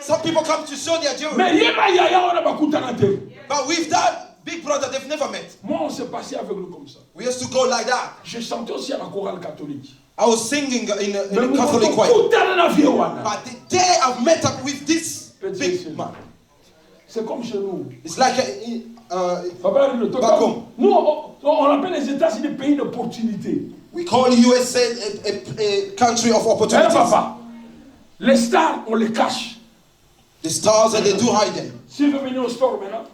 Some people come to show their jewelry. Mais yema yaya on a bakutana te. But with that big brother, they've never met. Moi, on s'est passé avec lui comme ça. We used to go like that. Je chantais aussi à la chorale catholique. I was singing in a Catholic choir. But the day I've met up with this big man, c'est comme chez nous. It's like back home. Nous, on appelle les États-Unis pays d'opportunité. We call USA a country of opportunities. Papa, les stars, on les cache. The stars, and they do hide them. Si vous venez au store maintenant,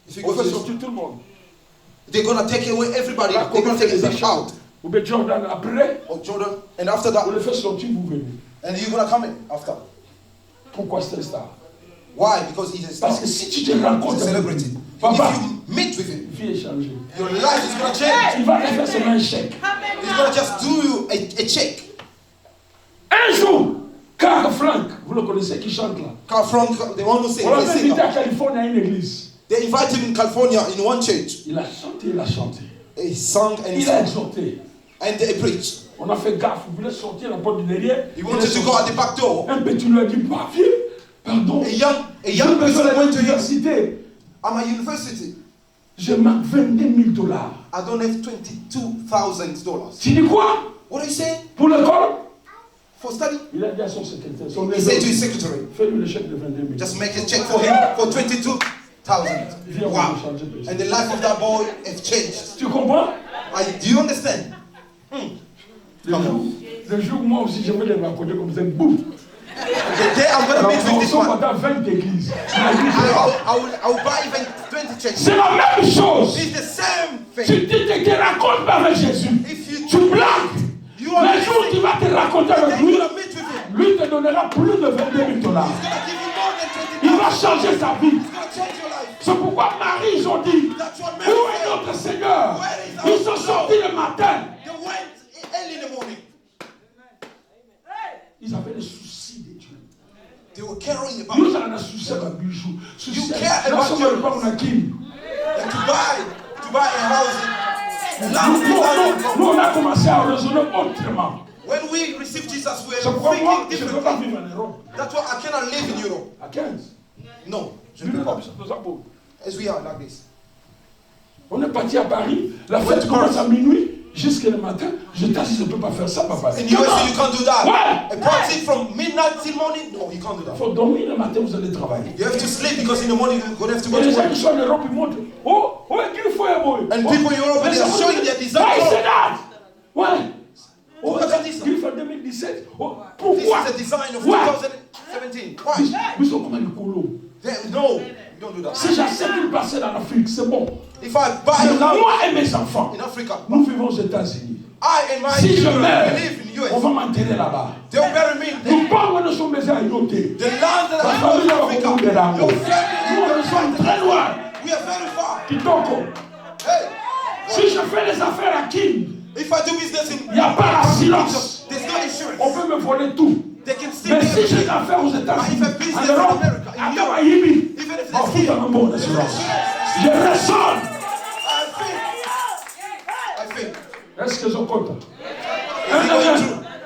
if you on go fait to sortir tout le monde. They're going to take away everybody. They're going to take them out. Ou bien Jordan après. Or Jordan, and after that, on les fait sortir, vous venez. And you're going to come in after. Pourquoi c'est un star? Why? Because he's a star. Parce que si tu te rencontres, celebrity. Papa, if you meet with him, vie est changée. Your life is going to change. Il va te faire seulement un chèque. He's going to just do you a check. Un jour, Carl Frank, vous le connaissez, qui chante là. Carl Frank, the one who sings. On l'a invité à Californie à une église. They invited him in California in one church. Il a chanté, il a chanté. He sang and il a exhorté. And they preached. On a fait gaffe, il voulait sortir la porte du derrière. He wanted to go at the back door. Un petit lui a dit, bah, viens, pardon. A young person went to l'université. I'm at university. Je manque $22,000. I don't have $22,000. Tu dis quoi? What are you saying? Pour l'école? For study? Il a dit à son secrétaire. He said to his secretary, fais-lui le chèque de 22,000. Just make a check for him for 22,000. Wow. And the life of that boy has changed. Tu comprends? Do you understand? Le jour où moi aussi je vais les rencontrer comme ça, boum. The day I'm going to meet with this one, dans 20 églises. I will buy even 20 churches. C'est la même chose. It's the same thing. Tu te rencontres pas avec Jésus. Tu blagues. Le jour où tu vas te rencontrer avec lui, lui te donnera plus de $22,000. Il va changer sa vie. C'est pourquoi Marie, ils ont dit, où est notre Seigneur? Ils sont sortis le matin. Ils avaient des soucis de Dieu. They were caring about nous avons des soucis de bijoux. You care about your and to buy a house. Nous on a commencé à raisonner autrement. When we receive Jesus, we are thinking differently. That's why I cannot live in Europe. À 15. No. As we are like this. On est parti à Paris. La fête commence à minuit. Jusqu'à le matin, je t'assiste, je ne peux pas faire ça, papa. In USA, you can't do that. Ouais. A party from midnight till morning? No, you can't do that. Il faut dormir le matin, vous allez travailler. You have to sleep because in the morning you're going to have to go to work. Les gens qui sont en Europe, ils montrent. Oh, qu'il faut un boy. And people in Europe, they are showing their design. Why is that? Ouais. Pourquoi tu as dit ça? Il faut 2017. Pourquoi? This is the design of 2017. Why? Ils sont comme un colo. No, you don't do that. Si j'accepte de passer en Afrique, c'est bon. If I buy a house moi et mes enfants, in Africa, nous vivons aux États-Unis. I and my si je children meurs, live in US. On va m'enterrer là-bas. They'll bury me. Nous parlons de son maison à Yoté. The land that I have in Africa. Nous sommes très loin. We are very far. Kitoko. Hey. Si je fais les affaires à Kim, if I do business in, il n'y a pas d'assurance. There's no insurance. On peut me voler tout. They can still mais si j'ai des affaires aux États-Unis, en Europe, à Caraïbes, on fout un bon assurance. Je ressens. Est-ce que je compte?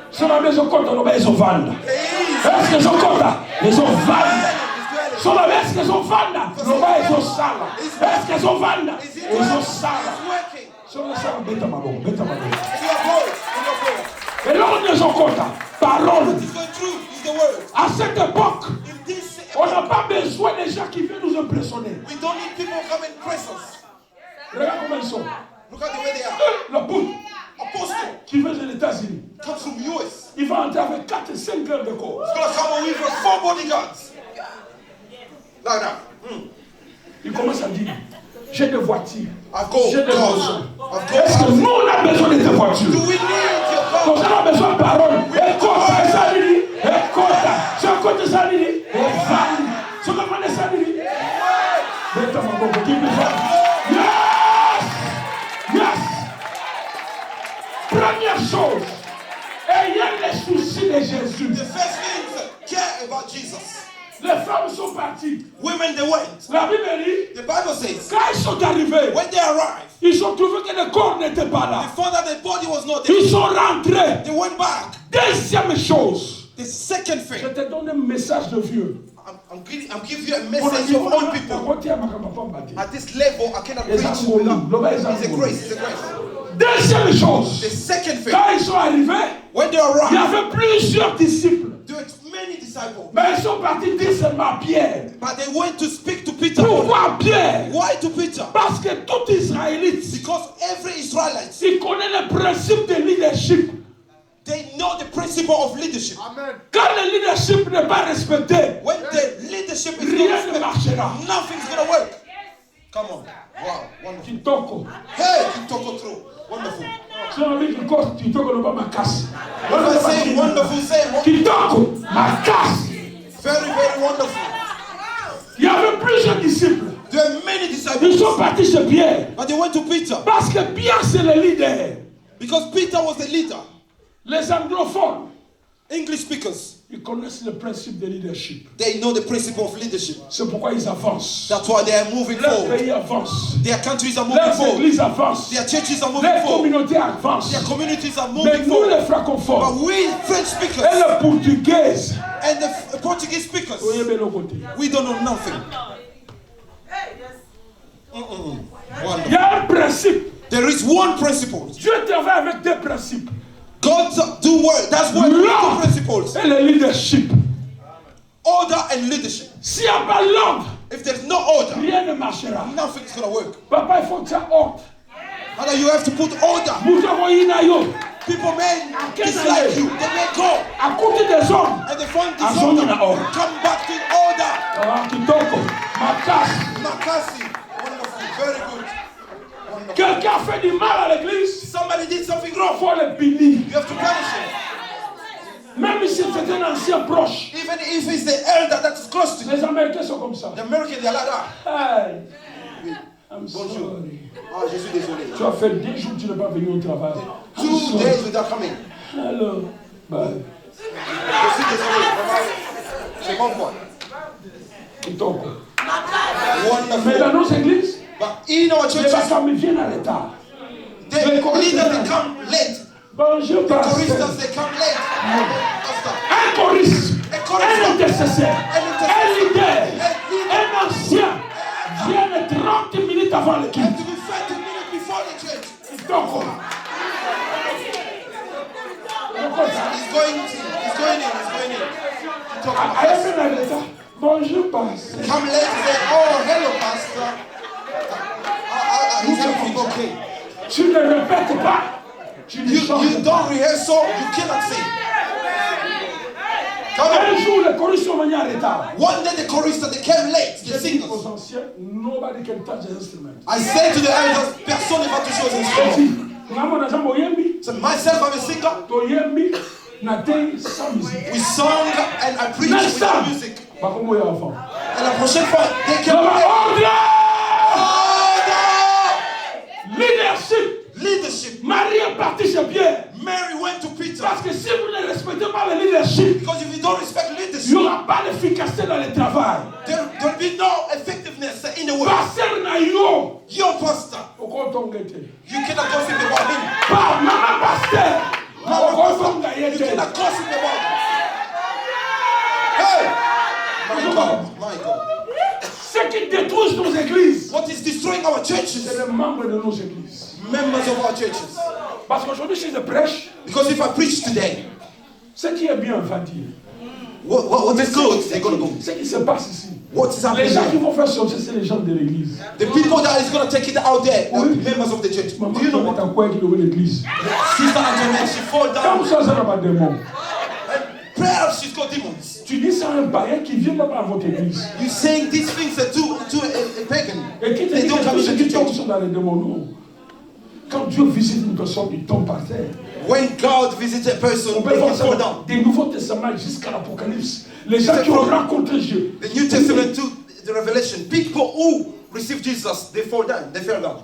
Sur la maison compte, ils ont vendu. Est-ce que je compte? Ils ont vendu. Sur la maison, est-ce qu'ils ont vendu? Ils ont sale. Est-ce qu'ils ont vendu? Ils ont sale. Sur la salle, bête à ma boue, bête à ma boue. Et là, on est en compte. Parole. À cette époque, on n'a pas besoin des gens qui viennent nous impressionner. Regarde comment ils sont. Look at the way they are. Le bout qui vient des États-Unis. Comes from US. Il va entrer avec 4 et 5 gardes de corps. He's going to come with 4 bodyguards. Like that. Il commence à dire, j'ai des voitures. J'ai des maisons. Est-ce que nous on a besoin de tes voitures? Do we need your car? Quand on a besoin de parole, écoute ça, écoute ça, écoute ça, ce qu'on m'a dit, ça, Yes! Première chose, ayez les soucis de Jésus. The first thing is care about Jesus. Les femmes sont parties. Women, they went. La Bible dit, the Bible says, quand ils sont arrivés, when they arrived, ils ont trouvé que le corps n'était pas là. They found that the body was not there. Ils sont rentrés. They went back. Deuxième chose, The second thing. Je te donne un message de vieux. I'm giving you a message of old people. At this level, I cannot preach. It's a grace. It's a grace. Deuxième chose. The second thing. Quand ils sont arrivés, when they arrived, il y avait plusieurs disciples. There were many disciples. Mais ils sont partis dire seulement Pierre. But they went to speak to Peter. Pourquoi Pierre? Why to Peter? Parce que tout Israélite, because every Israelite, il connaît le principe de leadership. They know the principle of leadership. Amen. Quand le leadership n'est pas respecté, when the leadership is rien ne not marchera. Nothing's gonna work. Come on. Wow. Wonderful. Kitoko. Hey, Kitoko through. Wonderful. Si on dit Kitoko ne va pas casser. When I say wonderful, say Kitoko, ma casse. Very, very wonderful. Il y avait plusieurs disciples. There are many disciples. Ils sont partis chez Pierre. But they went to Peter. Parce que Pierre c'est le leader. Because Peter was the leader. Les anglophones, English speakers, ils connaissent le principe de leadership. They know the principle of leadership. C'est pourquoi ils avancent. That's why they are moving Leur forward. pays avance. Their countries are moving Leurs forward. églises avancent. Their churches are moving Les forward. communautés avancent. Their communities are Mais moving nous forward. les francophones But we French speakers et les portugaises, and the Portuguese speakers, we don't know nothing. Il y a un principe. There is one principle. Dieu travaille avec deux principes. God do work. That's why we do principles. Et le leadership. Order and leadership. S'il n'y a pas l'ordre, if there's no order, rien ne marchera. Nothing's gonna work. Papa, il faut que tu aies ordre. Father, you have to put order. People may dislike you. They may go. And they find disorder. Come back to order. Makasi. Wonderful. Very good. Quelqu'un fait du mal à l'église. Somebody did something wrong. Faut le punir. You have to punish him. Même si c'est un ancien proche. Even if it's the elder that is close to you. Les Américains sont comme ça. The Americans, they are like that. Hey. Bonjour. Sorry. Ah, je suis désolé. Tu as fait 2 jours que tu n'es pas venu au travail. 2 days without coming. Alors, bye. Je suis désolé. C'est bon quoi. Wonderful. Mais dans nos églises, but in our churches, les familles viennent à l'état. The leaders, they come late. Bonjour, the choristers, they come late. Un choriste, un intercesseur, un leader, un ancien viennent 30 minutes avant l'équipe. And to be 30 minutes before the church. He's going in. Bonjour, pasteur. Come late and say, oh, hello, pastor. Is everything okay? Tu ne répètes pas. You don't rehearse, so you cannot sing. Un jour, les choristes sont venus en retard. One day the choristers, they came late. The singers. Nobody can touch the instrument. I said to the elders, personne ne va toucher aux instruments. So myself, I'm a singer. We sung and I preached without music. And la prochaine fois, they came late. Leadership. Marie est partie chez Pierre. Mary went to Peter. Parce que si vous ne respectez pas le leadership, because if you don't respect leadership, il n'y aura pas d'efficacité dans le travail. There will be no effectiveness in the work. Pasteur Nayo, your pastor, you cannot gossip about him. Mama pasteur, you cannot gossip about him. Hey, my God. Ce qui détruit nos églises, what is destroying our churches, c'est les membres de nos églises. Members of our churches. Parce qu'aujourd'hui, si je prêche, because if I preach today, ce qui est bien va dire. What is good, they're going to go. Ce qui se passe ici. What is happening? Les gens qui vont faire sortir, c'est les gens de l'église. The people that is going to take it out there, the members of the church. Do you know what? Sister Antoinette, she fall down. Comme ça n'a pas de mots. Perhaps she's got demons. Tu dis ça à un païen qui vient pas à votre église. You saying these things to a pagan. Et qui te dit que ceux qui tombent sont dans les démons, non. Quand Dieu visite une personne, il tombe par terre. When God visits a person, on peut voir ça dans des Nouveaux Testaments jusqu'à l'Apocalypse. Les gens qui ont rencontré Dieu. The New Testament to the Revelation. People who receive Jesus, they fall down. They fell down.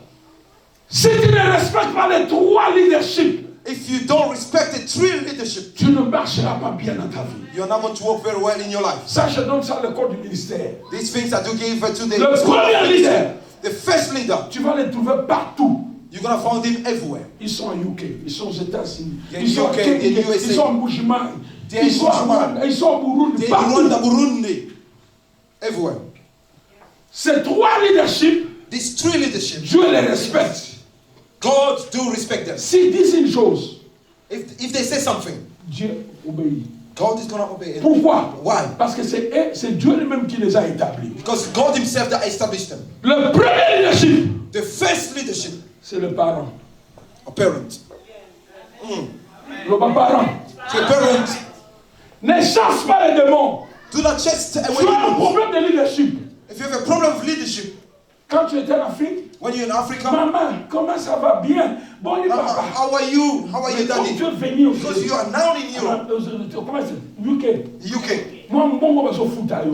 Si tu ne respectes pas les 3 leaderships, if you don't respect the 3 leadership, tu ne marcheras pas bien dans ta vie. You're not going to work very well in your life. Ça, je donne ça le code du ministère. These things I do give to the le premier leader. The first leader. Tu vas les trouver partout. You're going to find him everywhere. Ils sont en UK, ils sont aux États-Unis, ils sont en Kenya, ils sont en Bushman, Ils sont au Burundi. Burundi. Everywhere. Ces trois leaderships, these three leaderships, Dieu les respecte. God do respect them. S'ils disent une chose, if they say something, Dieu obéit. God is going to obey. Pourquoi? Why? Parce que c'est Dieu lui-même qui les a établis. Because God himself that established them. Le premier leadership, the first leadership, c'est le parent. A parent. Le parent. C'est a parent. Ne chasse pas les démons. Do not chase away. Tu as un problème de leadership. If you have a problem of leadership, quand tu étais en Afrique, when you're in Africa, maman, comment ça va bien? Bon, papa. How are you? How are you, daddy? Because you are now in Europe. UK.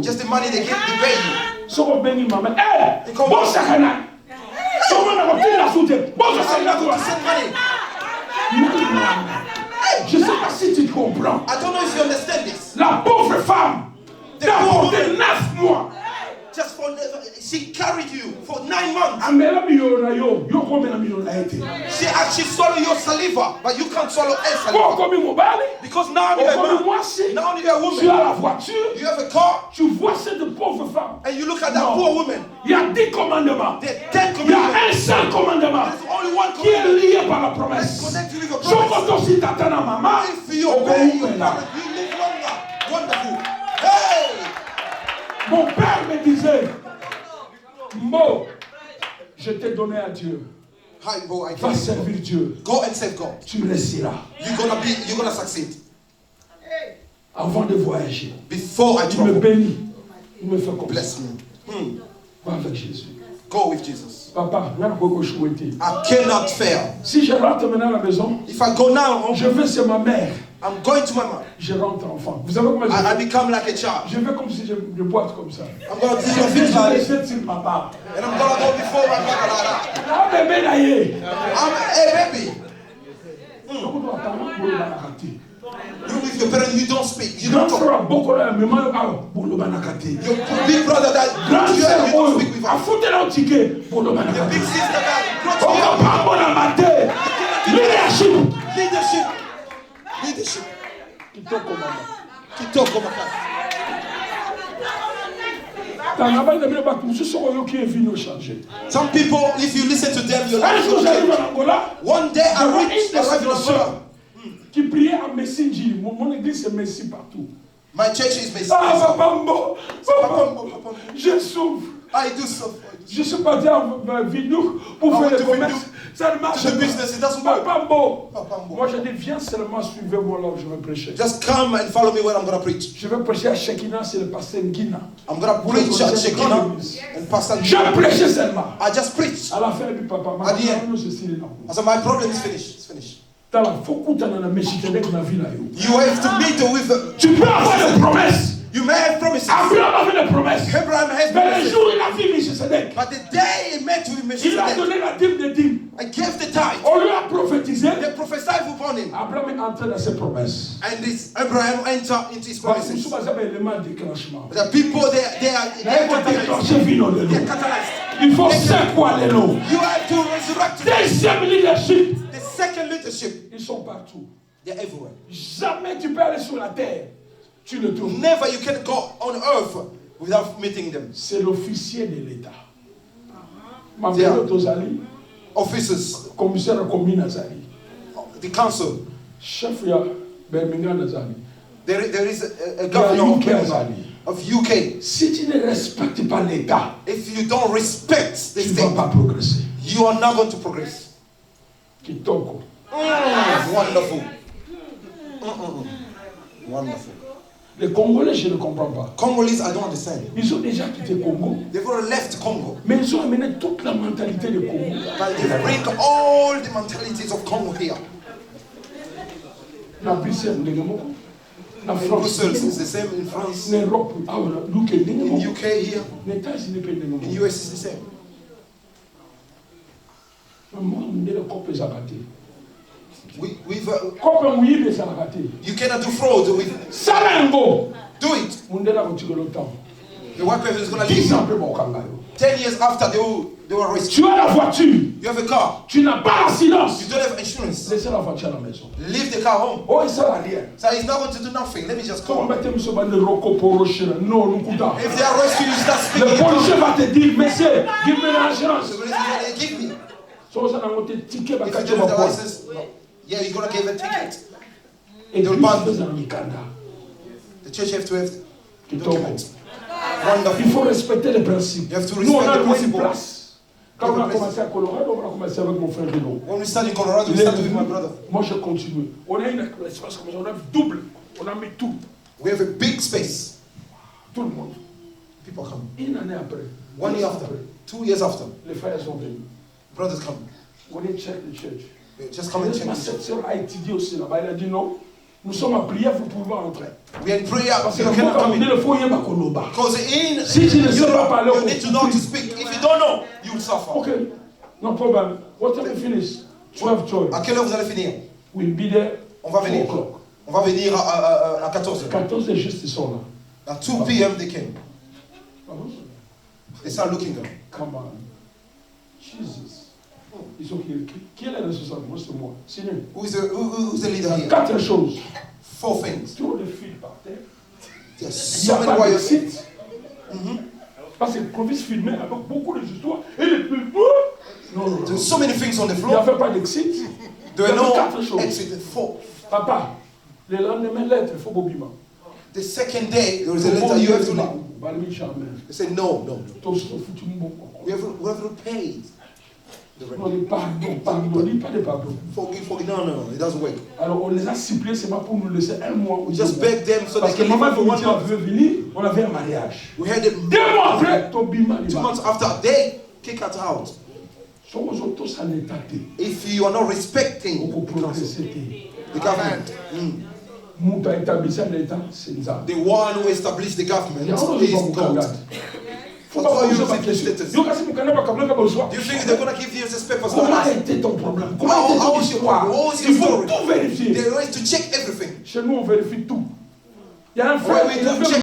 Just the money they give to pay you. So béni maman. Eh, bon sakana. So on a pris la soute. Bon sakana. Je sais pas si tu comprends. I don't know if you understand this. La pauvre femme t'a porté 9 mois. Just for she carried you for 9 months. She actually swallowed your saliva, but you can't swallow her saliva. Because now you're a man. Now you're a woman. You have a car. And you look at that poor woman. Il y a 10 commandements. There are 10 commandments. Il y a un seul commandement. There's only one qui est commandment. lié par la promesse. Connected with a If you obey your parents, you live longer. Wonderful. Hey! Mon père me disait, Mo, je t'ai donné à Dieu. Hi, Bo, I Va servir Dieu. Go and serve God. Tu réussiras. You're gonna succeed. Avant de voyager. Before I Il me bénit. Il me fait bless me. Va avec Jésus. Go with Jesus. Papa, I cannot fail. Si je rentre maintenant à la maison, if I go now, je vais chez ma mère. I'm going to my mom. Je rentre enfant. Vous savez comment I become like a child. Je vais comme si je boite comme ça. I'm going to do your things like this. And I'm going to go before my mother like that. I'm a baby. You with your parents, you don't speak. You don't talk. Your big brother that you don't speak with him. Your big sister that leadership. Kitoko makasi. Some people, if you listen to them, your life will change. One day I arrived in Angola. Qui priait à Messinji. Mon église c'est Messi partout. My church is Messi. Ah, Papa, je souffre. I do suffer. Je suis parti à Vinouk pour faire le commerce. Ça ne marche pas. Papa, moi je dis, viens seulement suivre moi là où je vais prêcher. Just come and follow me when I'm going to preach. Je vais prêcher à Shekinah, c'est le pasteur Nguina. I'm going to preach at Shekinah and Pastor Nguina. Je prêche seulement. I just preach. À la fin du papa, so my problem is finished. It's finished. You have to meet with tu peux avoir des promesses. You may have promises. Abraham avait des promesses. Abraham has mais le jour où il a vu Melchisedec, but the day he met with Melchizedek, il a donné la dîme de dîme. I gave the tithe. On lui a prophétisé. They prophesied upon him. Abraham est entré dans ses promesses. And this Abraham entered into his promises. The people they are catalyzed. Il faut secouer les lots. You have to resurrect. Deuxième leadership. The second leadership. Ils sont partout. They're everywhere. Jamais tu peux aller sur la terre. Tu le trouves. Never you can go on earth without meeting them. C'est l'officier de l'État. Ma pilote Ozali. Officers. Commissaire de commune Azali. The council. Chef ya Birmingham Azali. There is a governor of UK. Si tu ne respectes pas l'État, if you don't respect the state, tu vas pas progresser. You are not going to progress. Kitoko. Wonderful. Wonderful. Les Congolais, je ne comprends pas. Congolese, I don't understand. Ils ont déjà quitté Congo. They've already left Congo. Mais ils ont amené toute la mentalité de Congo. But they bring all the mentalities of Congo here. La Bruxelles, la France, it's the same in France. In Europe, in UK here. In US, it's the same. You cannot do fraud with. Salango. Do it. The white person is going to leave. 10 ans après mon kangayo. 10 years after they were arrested. Tu as la voiture. You have a car. Tu n'as pas l'assurance. You don't have insurance. Laissez la voiture à la maison. Leave the car home. Oh, il sert à rien. So he's not going to do nothing. Let me just Comment call. mettez monsieur Bande Roko pour Rocher? Non, nous coûtons. If they arrest you, you start speaking. Le policier va te dire, monsieur, give me l'assurance. So give me. So ça n'a pas été ticket. If you don't have the license, no. Yeah, you're going to give a ticket. Et They'll puis, ban ils you. faisaient un mikanda. The church have to have Qui documents. Il Wonderful. faut respecter les principes. You have to Nous, on a respect the loué une principle. place. Quand on a commencé à Colorado, on a commencé avec mon frère Beno. When we started in Colorado, we started with my brother. Moi, j'ai continué. On a une espace comme ça, on a double. On a mis tout. We have a big space. Tout le monde. People come. Une année après. 1 year after. 2 years after. Les frères sont venus. Brothers come. On est check the church. Just come and check. Ma sœur a étudié aussi là-bas. Elle a dit non. Nous sommes en prière, vous pouvez entrer. We are in prayer. Parce You que cannot come in. Because in Si tu ne sais pas parler, you need to know to speak. If you don't know, you will suffer. Okay, no problem. What time we finish? 12 joy. À quelle heure vous allez finir? We'll be there. On va venir. 4 o'clock. On va venir à 14h. 14 et juste ils sont là. At 2 p.m. they came. Ah bon? They start looking at me. Come on. Jesus. Ils sont qui est le responsable? Moi, c'est moi. C'est lui. Who's the leader here? 4 choses. 4 things. Trop de fils par terre. There's Il n'y a so many pas de wires. site. Parce que Clovis filmait avec beaucoup d'histoires. Et les plus. Non, non, non. There's so many things on the Il n'y floor. avait pas d'exit. There Il y are avait 4 no choses. exit. 4. Papa, le lendemain, lettre, il faut bobima. The second day, there is a letter you have to leave. They say, no. We have to pay. Forgive. No. It doesn't work. Alors on les a suppliés seulement pour nous laisser un mois. Just beg them so they Parce que can leave maman for 1 month. veut venir, on avait un mariage. We had it 2 mois après, ton bima. 2 months after, they kick us out. If you are not respecting the government, the one who established the government is God. That's why you receive the status. Do you think they're going to give you this paper? Comment était ton problème? How was your problem? What was your Il faut story? tout vérifier. They want to check everything. Chez nous, on vérifie tout. Il y a un Why frère we qui do veut check